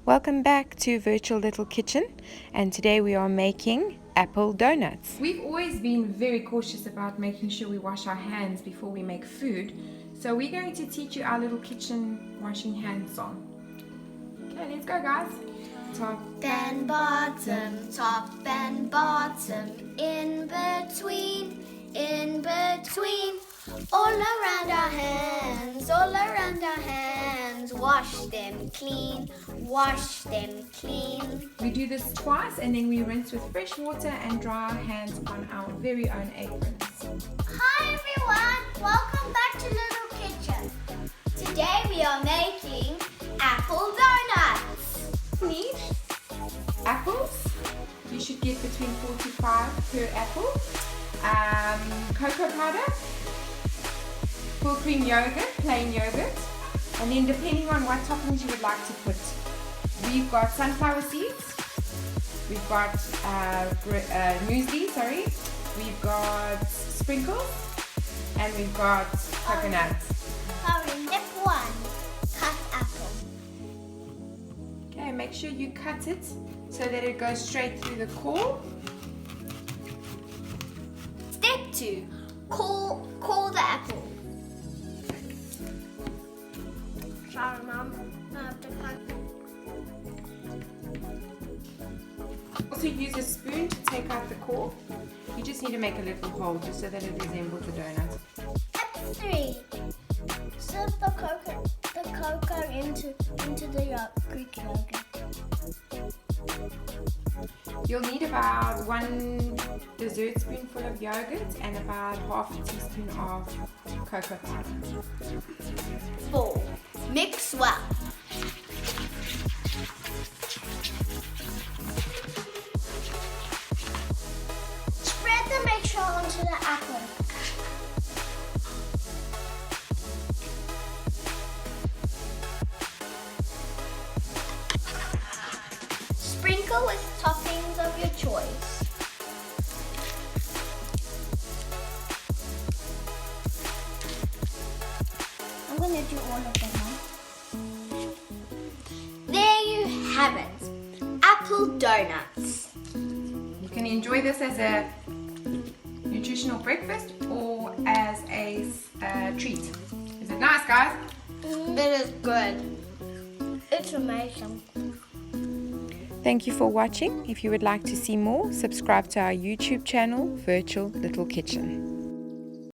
Welcome back to Virtual Little Kitchen, and today we are making apple donuts. We've always been very cautious about making sure we wash our hands before we make food, so we're going to teach you our little kitchen washing hand song. Okay, let's go guys. Top and bottom, top and bottom, in between, all around our hands, wash them clean, We do this twice and then we rinse with fresh water and dry our hands on our very own aprons. Hi everyone, welcome back to Little Kitchen. Today we are making apple donuts. Need apples. You should get between 4 to 5 per apple. Cocoa powder, full cream yogurt, plain yogurt, and then depending on what toppings you would like to put, we've got sunflower seeds, we've got muesli, we've got sprinkles, and we've got coconut. Step 1, cut apple. Okay, make sure you cut it so that it goes straight through the core. Step 2, core the apple. Sorry, Mom. I have to cut. Also use a spoon to take out the core. You just need to make a little hole just so that it resembles a donut. Step 3, serve the cocoa into the Greek yogurt. You'll need about 1 dessert spoonful of yogurt and about half a teaspoon of cocoa powder. 4, mix well. Spread the mixture onto the apple. Sprinkle with toppings of your choice. I'm going to do all of them now. There you have it. Apple donuts. You can enjoy this as a nutritional breakfast or as a treat. Is it nice, guys? It is good. It's amazing. Thank you for watching. If you would like to see more, subscribe to our YouTube channel, Virtual Little Kitchen.